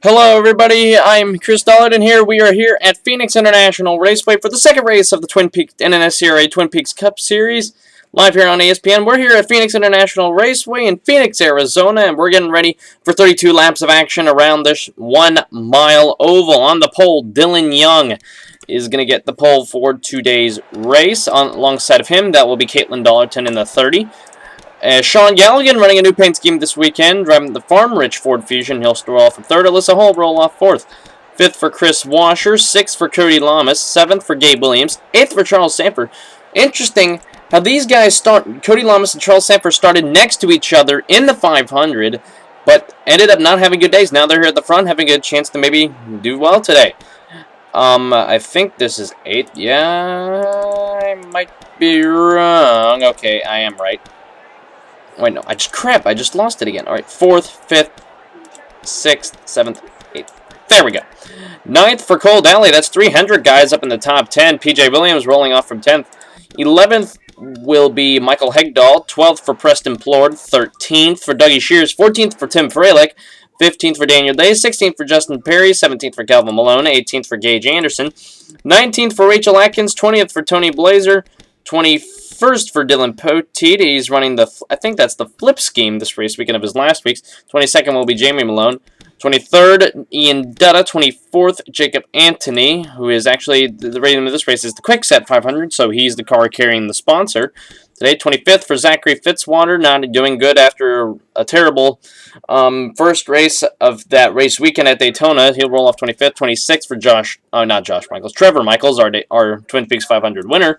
Hello everybody, I'm Chris Dollard, and we are here at Phoenix International Raceway for the second race of the Twin Peaks NNSCRA Twin Peaks Cup Series, live here on ESPN. We're here at Phoenix International Raceway in Phoenix, Arizona, and we're getting ready for 32 laps of action around this 1 mile oval. On the pole, Dylan Young is going to get the pole for today's race. Alongside of him, that will be Caitlin Dollarton in the 30. Sean Galligan running a new paint scheme this weekend, driving the Farm Rich Ford Fusion. He'll stroll off in third. Alyssa Hull roll off fourth. Fifth for Chris Washer. Sixth for Cody Lamas. Seventh for Gabe Williams. Eighth for Charles Sanford. Interesting how these guys start. Cody Lamas and Charles Sanford started next to each other in the 500, but ended up not having good days. Now they're here at the front, having a good chance to maybe do well today. I think this is eighth. Yeah, I might be wrong. Okay, I am right. Wait, no, I just lost it again. Alright, 4th, 5th, 6th, 7th, 8th. There we go. 9th for Cole Daly. That's 300 guys up in the top 10. PJ Williams rolling off from 10th. 11th will be Michael Hegdahl. 12th for Preston Plord. 13th for Dougie Shears. 14th for Tim Freilich. 15th for Daniel Day. 16th for Justin Perry. 17th for Calvin Malone. 18th for Gage Anderson. 19th for Rachel Atkins. 20th for Tony Blazer. 21st for Dylan Poteet. He's running the, I think that's the flip scheme this race weekend of his last week's. 22nd will be Jamie Malone. 23rd, Ian Dutta. 24th, Jacob Anthony, who is actually, the rating of this race is the Kwikset 500, so he's the car carrying the sponsor. Today, 25th for Zachary Fitzwater, not doing good after a terrible first race of that race weekend at Daytona. He'll roll off 25th. 26th for Trevor Michaels, our Twin Peaks 500 winner.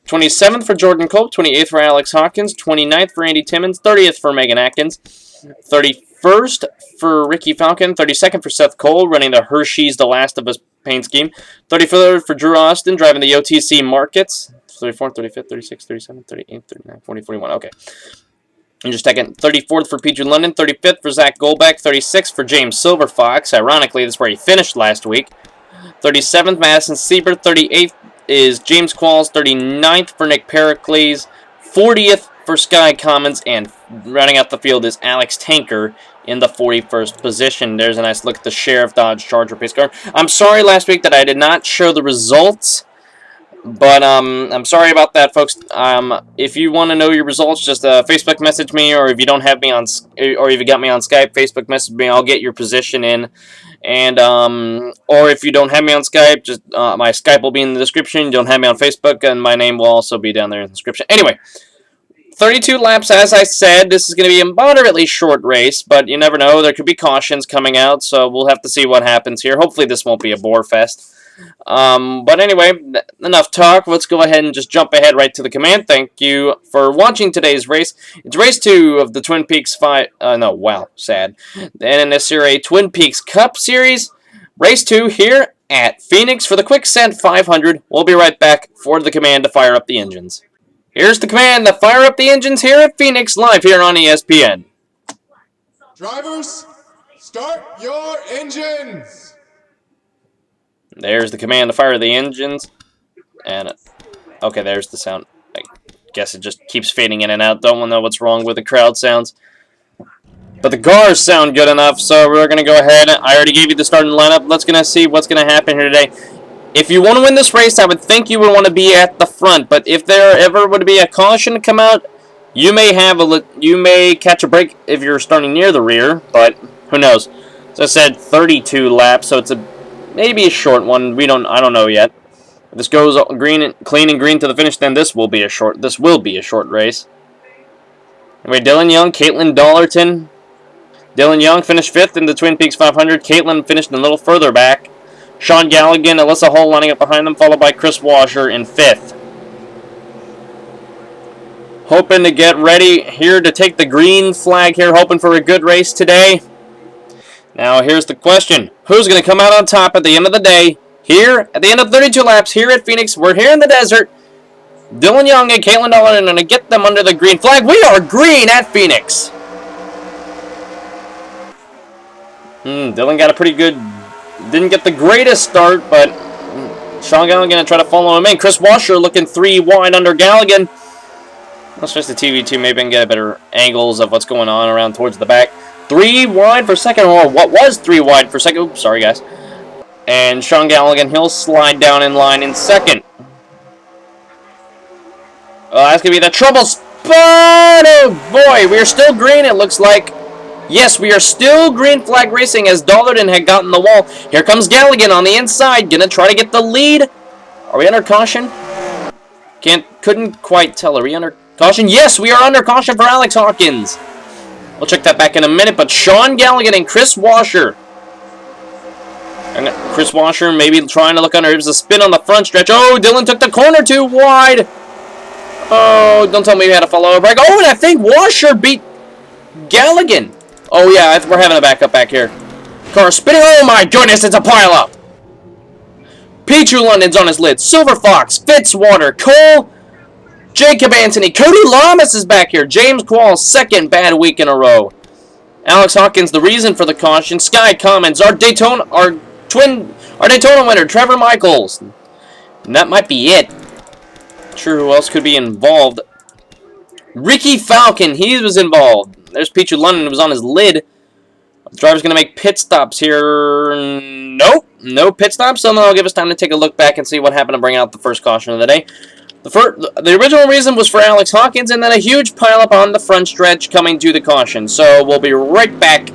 27th for Jordan Cope, 28th for Alex Hawkins, 29th for Andy Timmons, 30th for Megan Atkins, 31st for Ricky Falcon, 32nd for Seth Cole, running the Hershey's The Last of Us paint scheme, 33rd for Drew Austin, driving the OTC Markets, 34th, 35th, 36th, 37th, 38th, 39th, 40, 41, okay. And just second, 34th for Peter London, 35th for Zach Goldbeck, 36th for James Silverfox, ironically, this is where he finished last week, 37th, Madison Siebert, 38th, is James Qualls, 39th for Nick Pericles, 40th for Sky Commons, and running out the field is Alex Tanker in the 41st position. There's a nice look at the Sheriff Dodge Charger pace car. I'm sorry last week that I did not show the results, but I'm sorry about that, folks. If you want to know your results, just Facebook message me, or if you don't have me on, or if you got me on Skype, Facebook message me. I'll get your position in. And, or if you don't have me on Skype, just, my Skype will be in the description. You don't have me on Facebook, and my name will also be down there in the description. Anyway, 32 laps, as I said. This is going to be a moderately short race, but you never know. There could be cautions coming out, so we'll have to see what happens here. Hopefully this won't be a bore fest. But anyway, enough talk. Let's go ahead and just jump ahead right to the command. Thank you for watching today's race. It's race 2 of the Twin Peaks sad. The NNSCRA Twin Peaks Cup Series. Race 2 here at Phoenix for the Kwikset 500. We'll be right back for the command to fire up the engines. Here's the command to fire up the engines here at Phoenix, live here on ESPN. Drivers, start your engines! There's the command to fire the engines. And, okay, there's the sound. I guess it just keeps fading in and out. Don't know what's wrong with the crowd sounds. But the cars sound good enough, so we're going to go ahead. I already gave you the starting lineup. Let's going to see what's going to happen here today. If you want to win this race, I would think you would want to be at the front. But if there ever would be a caution to come out, you may catch a break if you're starting near the rear. But who knows? As I said, 32 laps, so it's maybe a short one. I don't know yet. If this goes clean and green to the finish, then this will be a short race. Anyway, Dylan Young, Caitlin Dollarton. Dylan Young finished 5th in the Twin Peaks 500. Caitlin finished a little further back. Sean Galligan, Alyssa Hull lining up behind them, followed by Chris Washer in 5th. Hoping to get ready here to take the green flag here, hoping for a good race today. Now, here's the question. Who's going to come out on top at the end of the day? Here, at the end of 32 laps, here at Phoenix, we're here in the desert. Dylan Young and Caitlin Dollarton are going to get them under the green flag. We are green at Phoenix. Dylan got a pretty good, didn't get the greatest start, but Sean Galligan going to try to follow him in. Chris Washer looking 3 wide under Galligan. Let's switch the TV too. Maybe I can get better angles of what's going on around towards the back. 3 wide for second, or what was 3 wide for second. Oops, sorry guys. And Sean Galligan, he'll slide down in line in second. Oh, that's going to be the trouble spot. Oh boy, we are still green, it looks like. Yes, we are still green flag racing as Dollarton had gotten the wall. Here comes Galligan on the inside, going to try to get the lead. Are we under caution? Couldn't quite tell. Are we under caution? Yes, we are under caution for Alex Hawkins. We'll check that back in a minute, but Sean Galligan and Chris Washer. And Chris Washer maybe trying to look under. It was a spin on the front stretch. Oh, Dylan took the corner too wide. Oh, don't tell me we had a follow-up break. Oh, and I think Washer beat Galligan. Oh, yeah, we're having a backup back here. Car spinning. Oh, my goodness, it's a pile-up. Pichu London's on his lid. Silver Fox, Fitzwater, Cole, Jacob Anthony, Cody Lamas is back here. James Qualls, second bad week in a row. Alex Hawkins, the reason for the caution. Sky Commons, our Daytona winner, Trevor Michaels. And that might be it. Not sure who else could be involved. Ricky Falcon, he was involved. There's Pichu London, who was on his lid. The driver's going to make pit stops here. Nope. No pit stops, so that'll give us time to take a look back and see what happened to bring out the first caution of the day. The original reason was for Alex Hawkins, and then a huge pileup on the front stretch coming to the caution. So we'll be right back.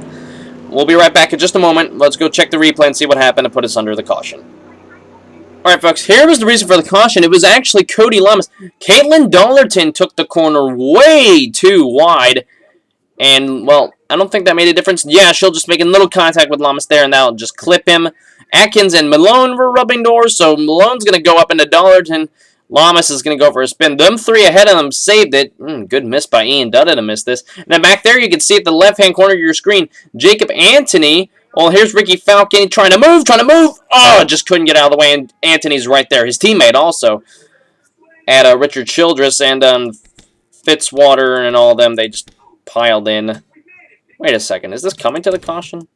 We'll be right back in just a moment. Let's go check the replay and see what happened to put us under the caution. Alright, folks, here was the reason for the caution. It was actually Cody Lamas. Caitlin Dollarton took the corner way too wide. And, well, I don't think that made a difference. Yeah, she'll just make a little contact with Lamas there, and that'll just clip him. Atkins and Malone were rubbing doors, so Malone's going to go up into Dollarton. Lamas is going to go for a spin. Them three ahead of them saved it. Good miss by Ian Dudda to miss this. And then back there, you can see at the left-hand corner of your screen, Jacob Anthony. Well, here's Ricky Falcon trying to move. Oh, just couldn't get out of the way, and Anthony's right there. His teammate also at Richard Childress and Fitzwater and all of them. They just piled in. Wait a second. Is this coming to the caution?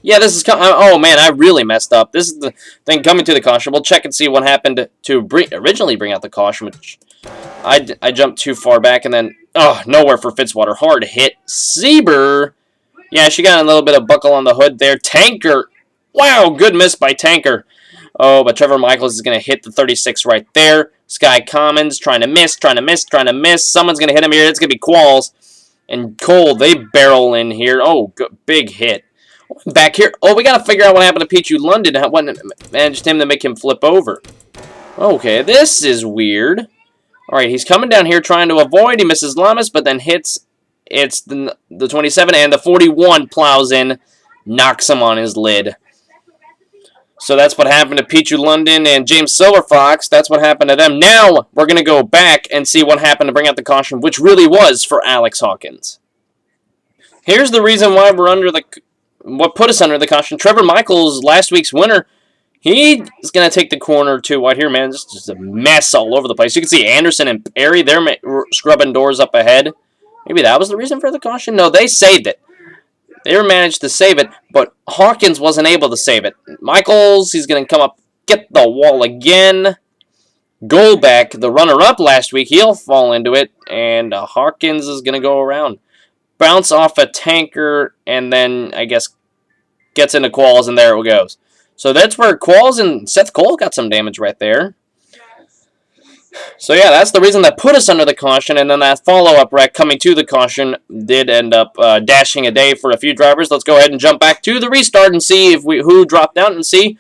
Yeah, this is coming. Oh, man, I really messed up. This is the thing coming to the caution. We'll check and see what happened to originally bring out the caution, which I jumped too far back, and then, oh, nowhere for Fitzwater. Hard hit. Sieber. Yeah, she got a little bit of buckle on the hood there. Tanker. Wow, good miss by Tanker. Oh, but Trevor Michaels is going to hit the 36 right there. Sky Commons trying to miss. Someone's going to hit him here. It's going to be Qualls. And Cole, they barrel in here. Oh, good, big hit. Back here. Oh, we got to figure out what happened to Pichu London. What managed him to make him flip over. Okay, this is weird. All right, he's coming down here trying to avoid. He misses Lamas, but then hits. It's the 27, and the 41 plows in, knocks him on his lid. So that's what happened to Pichu London and James Silverfox. That's what happened to them. Now we're going to go back and see what happened to bring out the caution, which really was for Alex Hawkins. Here's the reason why we're under what put us under the caution. Trevor Michaels, last week's winner, he is going to take the corner too wide here, man. Just a mess all over the place. You can see Anderson and Perry, they're scrubbing doors up ahead. Maybe that was the reason for the caution? No, they saved it. They managed to save it, but Hawkins wasn't able to save it. Michaels, he's going to come up, get the wall again. Goldbeck, the runner-up last week, he'll fall into it, and Hawkins is going to go around. Bounce off a Tanker, and then, I guess, gets into Qualls, and there it goes. So that's where Qualls and Seth Cole got some damage right there. So yeah, that's the reason that put us under the caution, and then that follow-up wreck coming to the caution did end up dashing a day for a few drivers. Let's go ahead and jump back to the restart and see if who dropped out and see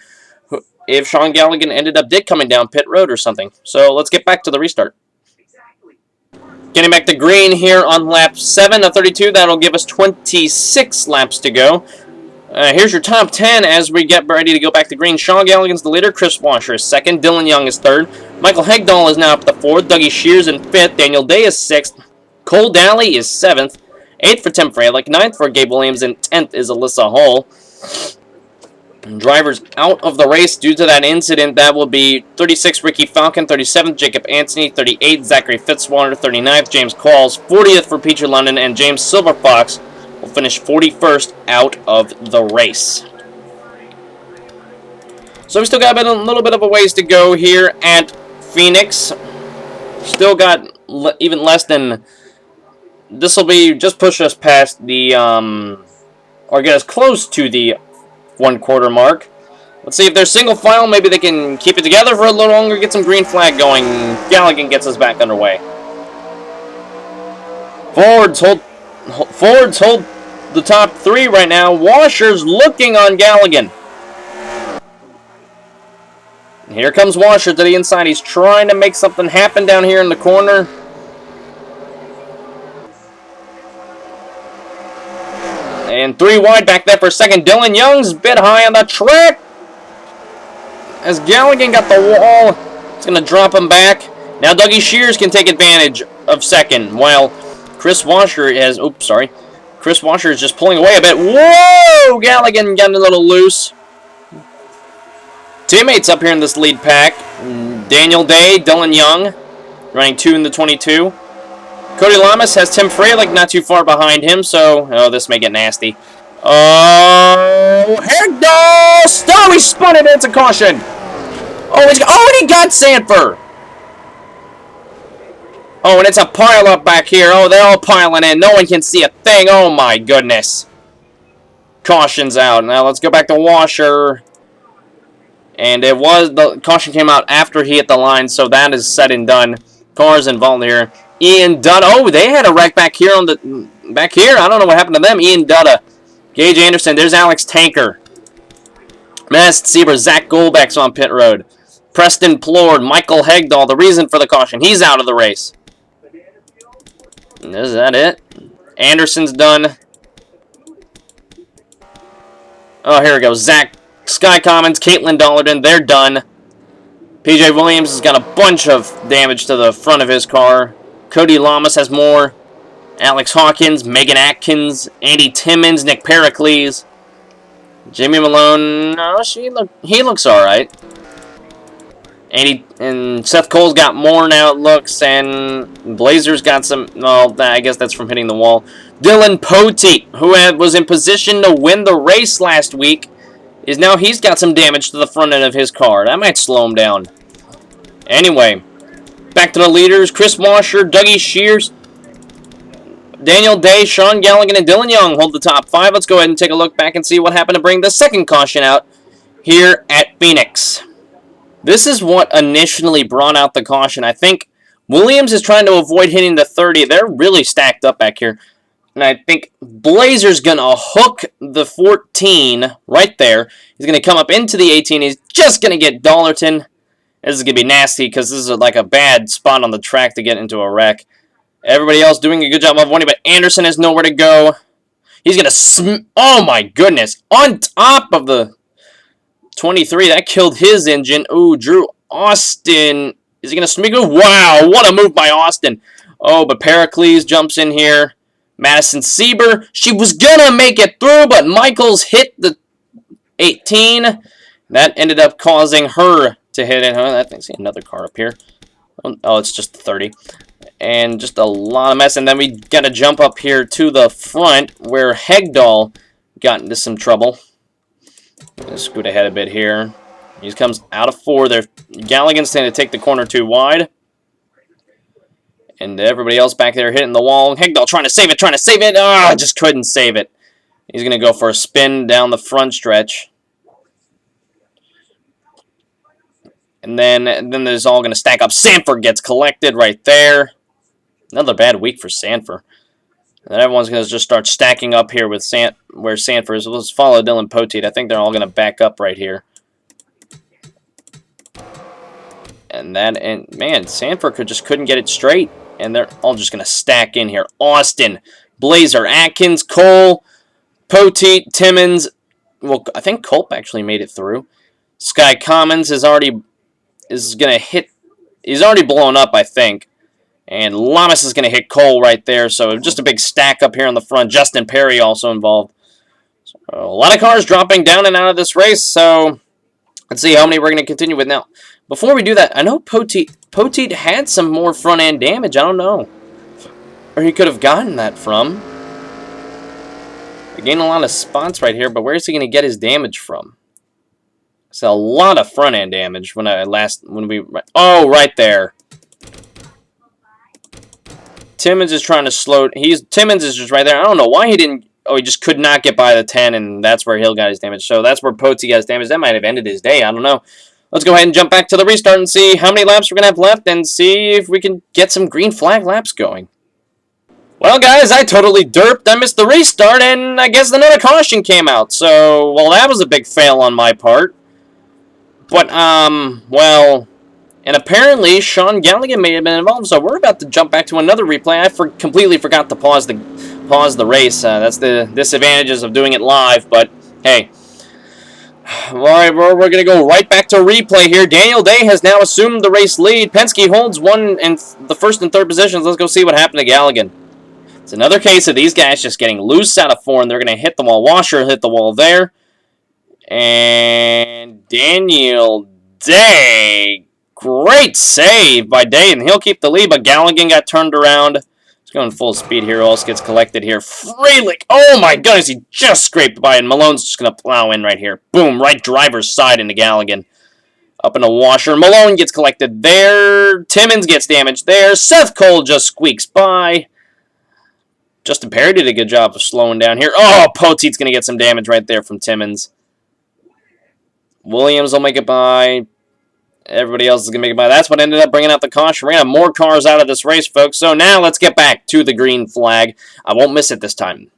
if Sean Galligan ended up coming down pit road or something. So let's get back to the restart. Getting back to green here on lap 7 of 32. That'll give us 26 laps to go. Here's your top 10 as we get ready to go back to green. Sean Galligan's the leader. Chris Washer is second. Dylan Young is third. Michael Hegdahl is now up to fourth. Dougie Shears in fifth. Daniel Day is sixth. Cole Daly is seventh. Eighth for Tim Freilich. Ninth for Gabe Williams. And 10th is Alyssa Hull. Drivers out of the race due to that incident. That will be 36 Ricky Falcon. 37th Jacob Anthony. 38th Zachary Fitzwater. 39th James Qualls. 40th for Pichu London. And James Silverfox will finish 41st out of the race. So we still got a little bit of a ways to go here at Phoenix. Still got even less than... This will be just push us past the or get us close to the 1/4 mark. Let's see if they're single file. Maybe they can keep it together for a little longer, get some green flag going. Galligan gets us back underway. Fords hold the top 3 right now. Washer's looking on Galligan. Here comes Washer to the inside. He's trying to make something happen down here in the corner. And 3 wide back there for a second. Dylan Young's a bit high on the track. As Galligan got the wall, it's going to drop him back. Now Dougie Shears can take advantage of second, while Chris Washer is just pulling away a bit. Whoa! Galligan got a little loose. Teammates up here in this lead pack. Daniel Day, Dylan Young, running 2 in the 22. Cody Lamas has Tim Freilich not too far behind him, so this may get nasty. Oh, Hegdahl! Oh, he spun it. It's a caution. And he got Sanford. Oh, and it's a pile up back here. Oh, they're all piling in. No one can see a thing. Oh my goodness. Caution's out. Now let's go back to Washer. And the caution came out after he hit the line, so that is said and done. Cars involved here. Ian Dutta. Oh, they had a wreck back here I don't know what happened to them. Ian Dutta. Gage Anderson. There's Alex Tanker. Masked Sieber. Zach Golbeck's on pit road. Preston Plord. Michael Hegdahl. The reason for the caution. He's out of the race. Is that it? Anderson's done. Oh, here we go. Sky Commons, Caitlin Dollarden, they're done. PJ Williams has got a bunch of damage to the front of his car. Cody Lamas has more. Alex Hawkins, Megan Atkins, Andy Timmons, Nick Pericles. Jamie Malone, no, he looks alright. And Seth Cole's got more now, it looks, and Blazer's got some, I guess that's from hitting the wall. Dylan Poteet, who was in position to win the race last week, he's got some damage to the front end of his car. That might slow him down. Anyway, back to the leaders. Chris Washer, Dougie Shears, Daniel Day, Sean Galligan, and Dylan Young hold the top 5. Let's go ahead and take a look back and see what happened to bring the second caution out here at Phoenix. This is what initially brought out the caution. I think Williams is trying to avoid hitting the 30. They're really stacked up back here. And I think Blazer's going to hook the 14 right there. He's going to come up into the 18. He's just going to get Dollarton. This is going to be nasty because this is like a bad spot on the track to get into a wreck. Everybody else doing a good job of avoiding, but Anderson has nowhere to go. He's going to... oh my goodness. On top of the 23. That killed his engine. Ooh, Drew Austin. Is he going to sneak? Wow, what a move by Austin. Oh, but Pericles jumps in here. Madison Sieber, she was going to make it through, but Michaels hit the 18. That ended up causing her to hit it. I think I see another car up here. Oh, it's just the 30. And just a lot of mess. And then we got to jump up here to the front where Hegdahl got into some trouble. Let's scoot ahead a bit here. He comes out of 4 there. Galligan's trying to take the corner too wide. And everybody else back there hitting the wall. Hegdahl trying to save it. Ah, just couldn't save it. He's going to go for a spin down the front stretch. And then there's all going to stack up. Sanford gets collected right there. Another bad week for Sanford. And then everyone's going to just start stacking up here with where Sanford is. Let's follow Dylan Poteet. I think they're all going to back up right here. And man, Sanford couldn't get it straight. And they're all just going to stack in here. Austin, Blazer, Atkins, Cole, Poteet, Timmons. Well, I think Culp actually made it through. Sky Commons is going to hit. He's already blown up, I think. And Lamas is going to hit Cole right there. So just a big stack up here on the front. Justin Perry also involved. So a lot of cars dropping down and out of this race. So let's see how many we're going to continue with now. Before we do that, I know Poteet had some more front-end damage. I don't know where he could have gotten that from. They gained a lot of spots right here, but where is he going to get his damage from? It's a lot of front-end damage oh, right there. Timmons is trying to slow... Timmons is just right there. I don't know why he didn't... Oh, he just could not get by the 10, and that's where Hill got his damage. So that's where Potsy got his damage. That might have ended his day. I don't know. Let's go ahead and jump back to the restart and see how many laps we're going to have left and see if we can get some green flag laps going. Well, guys, I totally derped. I missed the restart, and I guess another caution came out. So, well, that was a big fail on my part. But, well, and apparently Sean Galligan may have been involved. So we're about to jump back to another replay. I completely forgot to pause the race. That's the disadvantages of doing it live. But hey. Alright, we're going to go right back to replay here. Daniel Day has now assumed the race lead. Penske holds the first and third positions. Let's go see what happened to Galligan. It's another case of these guys just getting loose out of four, and they're going to hit the wall. Washer hit the wall there. And Daniel Day, great save by Day, and he'll keep the lead, but Galligan got turned around. He's going full speed here. Else gets collected here. Freilich. Oh my goodness, he just scraped by, and Malone's just going to plow in right here. Boom, right driver's side into Galligan. Up in a Washer. Malone gets collected there. Timmons gets damaged there. Seth Cole just squeaks by. Justin Perry did a good job of slowing down here. Oh, Poteet's going to get some damage right there from Timmons. Williams will make it by. Everybody else is going to make it by. That's what ended up bringing out the caution. We're going to have more cars out of this race, folks. So now let's get back to the green flag. I won't miss it this time.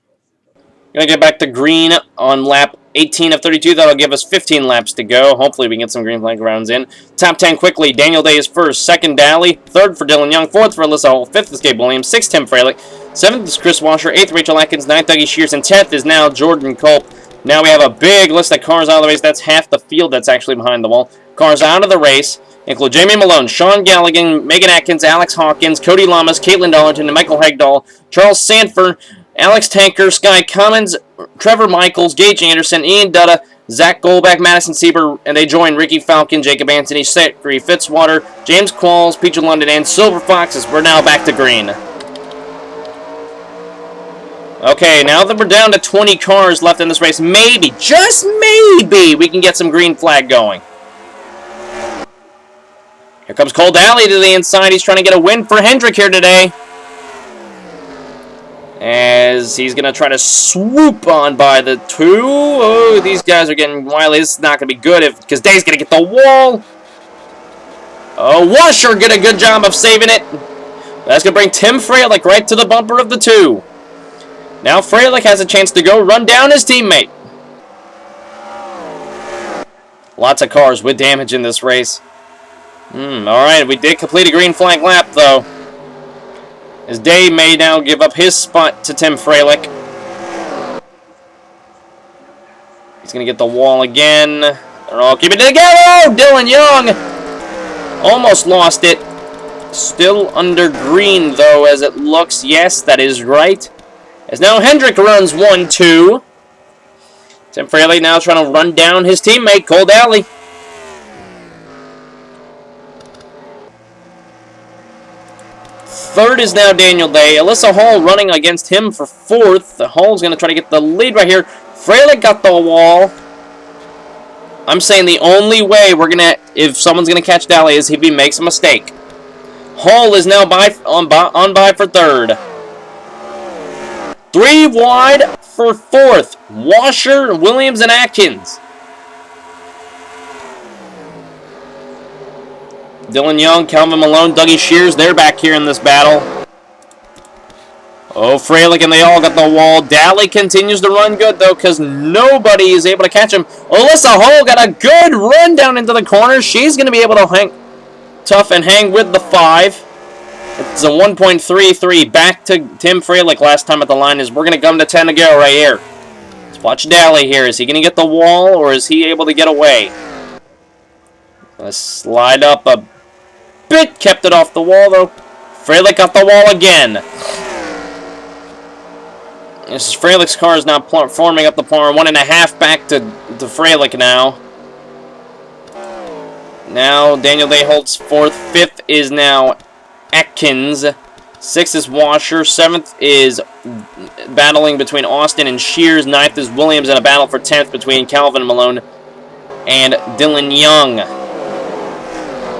Going to get back to green on lap 18 of 32. That'll give us 15 laps to go. Hopefully we can get some green flag rounds in. Top 10 quickly. Daniel Day is first. Second, Daly. Third for Dylan Young. Fourth for Alyssa Hall. Fifth is Gabe Williams. Sixth, Tim Freilich. Seventh is Chris Washer. Eighth, Rachel Atkins. Ninth, Dougie Shears. And 10th is now Jordan Culp. Now we have a big list of cars out of the race. That's half the field that's actually behind the wall. Cars out of the race include Jamie Malone, Sean Galligan, Megan Atkins, Alex Hawkins, Cody Lamas, Caitlin Darlington, and Michael Hagdahl, Charles Sanford, Alex Tanker, Sky Cummins, Trevor Michaels, Gage Anderson, Ian Dutta, Zach Goldback, Madison Sieber, and they join Ricky Falcon, Jacob Anthony, Zachary Fitzwater, James Qualls, Peach London, and Silver Foxes. We're now back to green. Okay, now that we're down to 20 cars left in this race, maybe, just maybe, we can get some green flag going. Here comes Cole Daly to the inside. He's trying to get a win for Hendrick here today. As he's going to try to swoop on by the two. Oh, these guys are getting wily. This is not going to be good because Day's going to get the wall. Oh, Washer did a good job of saving it. That's going to bring Tim Freilich right to the bumper of the two. Now Freilich has a chance to go run down his teammate. Lots of cars with damage in this race. Alright, we did complete a green flag lap, though. As Day may now give up his spot to Tim Freilich. He's going to get the wall again. They're all keeping it together. Oh, Dylan Young almost lost it. Still under green, though, as it looks. Yes, that is right. As now Hendrick runs 1-2. Tim Freilich now trying to run down his teammate, Cole Daly. Third is now Daniel Day. Alyssa Hall running against him for fourth. Hall's going to try to get the lead right here. Freilich got the wall. I'm saying the only way we're going to, if someone's going to catch Daly, is if he makes a mistake. Hall is now on by for third. 3 wide for fourth. Washer, Williams, and Atkins. Dylan Young, Calvin Malone, Dougie Shears, they're back here in this battle. Oh, Freilich, and they all got the wall. Daly continues to run good, though, because nobody is able to catch him. Alyssa Hall got a good run down into the corner. She's going to be able to hang tough and hang with the 5. It's a 1.33 back to Tim Freilich last time at the line. We're going to come to 10 to go right here. Let's watch Daly here. Is he going to get the wall, or is he able to get away? Let's slide up a bit. Kept it off the wall, though. Freilich got the wall again. This is Freilich's car is now forming up the par. 1.5 back to Freilich now. Now Daniel Day holds fourth. Fifth is now Atkins. 6th is Washer. 7th is battling between Austin and Shears. 9th is Williams in a battle for 10th between Calvin Malone and Dylan Young.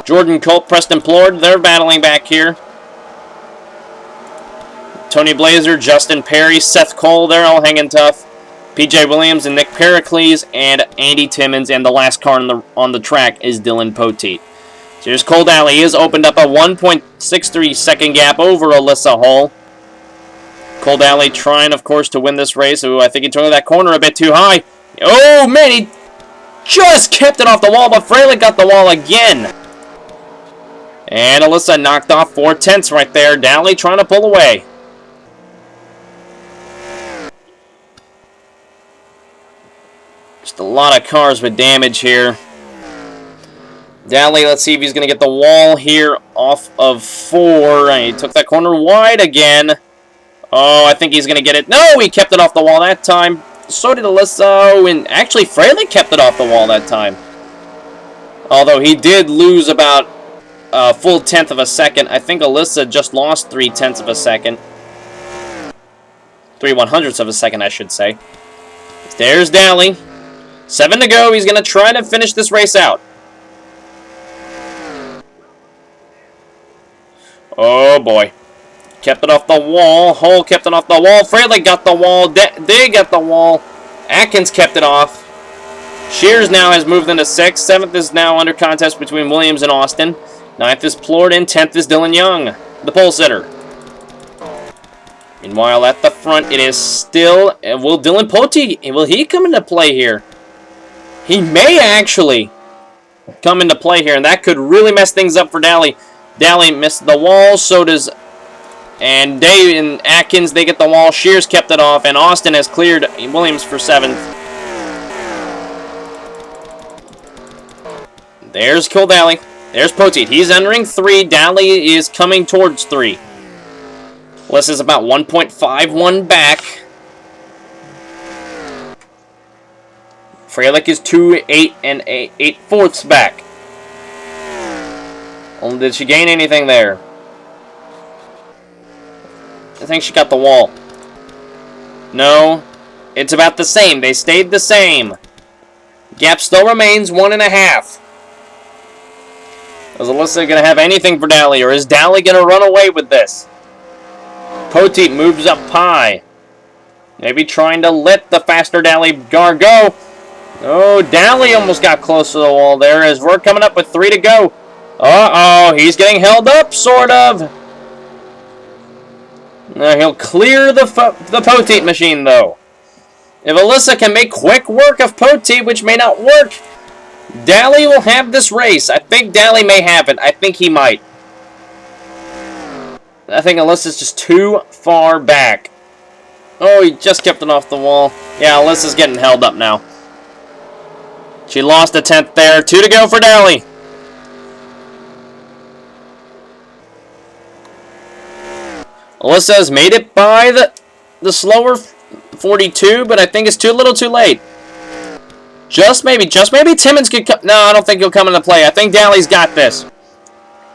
Jordan Culp, Preston Plord, they're battling back here. Tony Blazer, Justin Perry, Seth Cole, they're all hanging tough. PJ Williams and Nick Pericles and Andy Timmons, and the last car on the track is Dylan Poteet. So here's Cole Daly. He has opened up a 1.63 second gap over Alyssa Hall. Cole Daly trying, of course, to win this race. Ooh, I think he turned that corner a bit too high. Oh, man, he just kept it off the wall, but Fraley got the wall again. And Alyssa knocked off 4/10 right there. Daly trying to pull away. Just a lot of cars with damage here. Daly, let's see if he's going to get the wall here off of 4. He took that corner wide again. Oh, I think he's going to get it. No, he kept it off the wall that time. So did Alyssa. And actually, Fraley kept it off the wall that time. Although he did lose about a full 1/10 of a second. I think Alyssa just lost 3/10 of a second. 3/100ths of a second, I should say. There's Daly. 7 to go. He's going to try to finish this race out. Oh, boy. Kept it off the wall. Hull kept it off the wall. Fraley got the wall. They got the wall. Atkins kept it off. Shears now has moved into 6th. 7th is now under contest between Williams and Austin. 9th is Plorden. 10th is Dylan Young, the pole sitter. Meanwhile, at the front, it is still... Will Dylan Poteet, will he come into play here? He may actually come into play here, and that could really mess things up for Daly. Daly missed the wall, so does... And Dave and Atkins, they get the wall. Shears kept it off, and Austin has cleared Williams for 7th. There's Cole Daly. There's Poteet. He's entering 3. Daly is coming towards 3. This is about 1.51 back. Fralick is 2.8 and 8/4 back. Well, did she gain anything there? I think she got the wall. No. It's about the same. They stayed the same. Gap still remains 1.5. Is Alyssa going to have anything for Daly, or is Daly going to run away with this? Poteet moves up high. Maybe trying to let the faster Daly car go. Oh, Daly almost got close to the wall there as we're coming up with 3 to go. Uh-oh, he's getting held up, sort of. He'll clear the Poteet machine, though. If Alyssa can make quick work of Poteet, which may not work, Daly will have this race. I think Daly may have it. I think he might. I think Alyssa's just too far back. Oh, he just kept it off the wall. Yeah, Alyssa's getting held up now. She lost a 10th there. 2 to go for Daly. Alyssa has made it by the slower 42, but I think it's too little too late. Just maybe Timmons could come. No, I don't think he'll come into play. I think Daly's got this.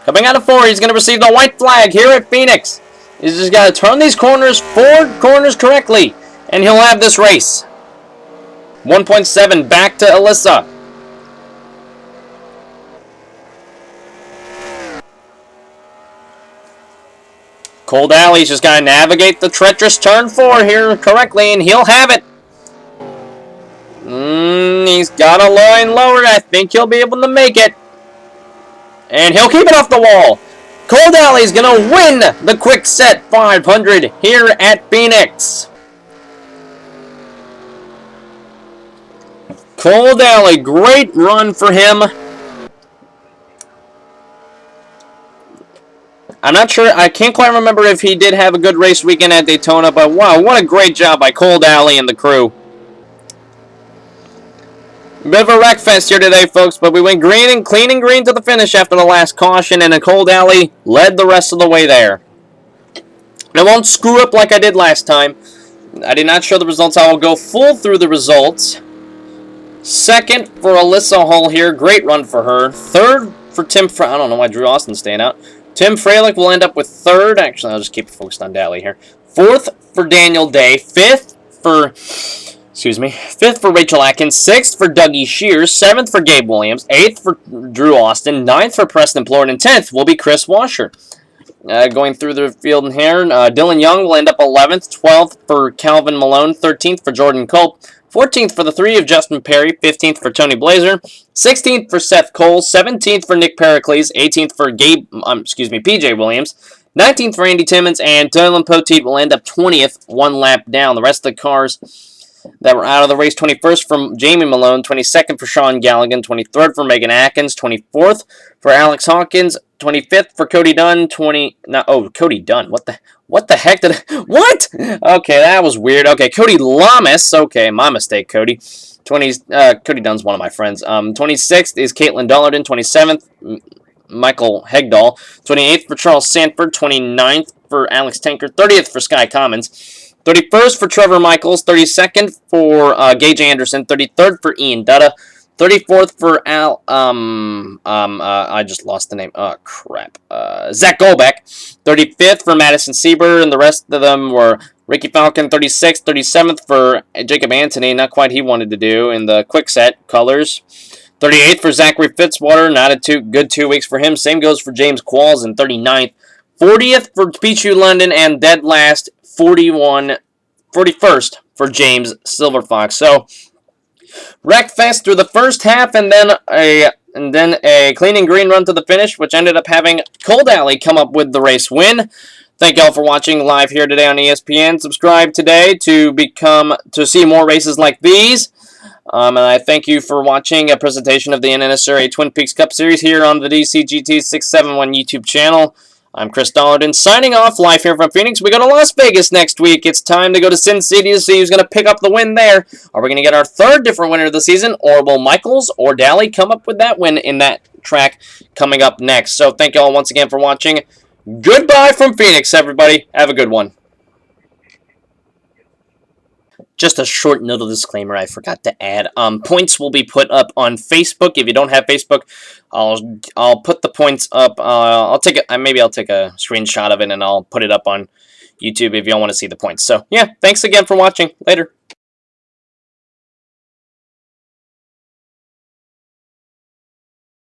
Coming out of 4, he's going to receive the white flag here at Phoenix. He's just got to turn these corners, 4 corners correctly, and he'll have this race. 1.7 back to Alyssa. Cole Daly's just got to navigate the treacherous turn 4 here correctly, and he'll have it. He's got a line lowered. I think he'll be able to make it. And he'll keep it off the wall. Cole Daly's going to win the Kwikset 500 here at Phoenix. Cole Daly, great run for him. I'm not sure, I can't quite remember if he did have a good race weekend at Daytona, but wow, what a great job by Cole Daly and the crew. Bit of a wreck fest here today, folks, but we went clean and green to the finish after the last caution, and Cole Daly led the rest of the way there. I won't screw up like I did last time. I did not show the results. I will go full through the results. 2nd for Alyssa Hull here. Great run for her. 3rd for Tim I don't know why Drew Austin's staying out. Tim Fralick will end up with 3rd. Actually, I'll just keep it focused on Daly here. 4th for Daniel Day. 5th for Rachel Atkins. 6th for Dougie Shears. 7th for Gabe Williams. 8th for Drew Austin. 9th for Preston Plord. And 10th will be Chris Washer. Going through the field here, Dylan Young will end up 11th, 12th for Calvin Malone, 13th for Jordan Culp, 14th for the 3 of Justin Perry, 15th for Tony Blazer, 16th for Seth Cole, 17th for Nick Pericles, 18th for PJ Williams, 19th for Andy Timmons, and Dylan Poteet will end up 20th, 1 lap down. The rest of the cars that were out of the race: 21st for Jamie Malone, 22nd for Sean Galligan, 23rd for Megan Atkins, 24th for Alex Hawkins, 25th for Cody Dunn, Cody Dunn. What the heck did what? Okay, that was weird. Okay, Cody Lamas. Okay, my mistake, Cody. Cody Dunn's one of my friends. 26th is Caitlin Dollarden, 27th Michael Hegdahl, 28th for Charles Sanford, 29th for Alex Tanker, 30th for Sky Commons, 31st for Trevor Michaels, 32nd for Gage Anderson, 33rd for Ian Dutta, 34th for I just lost the name. Oh, crap. Zach Golbeck, 35th for Madison Sieber, and the rest of them were Ricky Falcon, 36th, 37th for Jacob Anthony, not quite he wanted to do, in the Kwikset colors. 38th for Zachary Fitzwater, not a good 2 weeks for him. Same goes for James Qualls in 39th. 40th for Pichu London, and dead last, 41st for James Silverfox. So, Wreckfest through the first half, and then a clean and green run to the finish, which ended up having Cold Alley come up with the race win. Thank y'all for watching live here today on ESPN. Subscribe today to see more races like these. And I thank you for watching a presentation of the NNSCRA Twin Peaks Cup Series here on the DCGT671 YouTube channel. I'm Chris Dollarden, signing off live here from Phoenix. We go to Las Vegas next week. It's time to go to Sin City to see who's going to pick up the win there. Are we going to get our third different winner of the season, or will Michaels or Daly come up with that win in that track coming up next? So thank you all once again for watching. Goodbye from Phoenix, everybody. Have a good one. Just a short little disclaimer I forgot to add. Points will be put up on Facebook. If you don't have Facebook, I'll put the points up. Maybe I'll take a screenshot of it and I'll put it up on YouTube if you all want to see the points. So yeah, thanks again for watching. Later.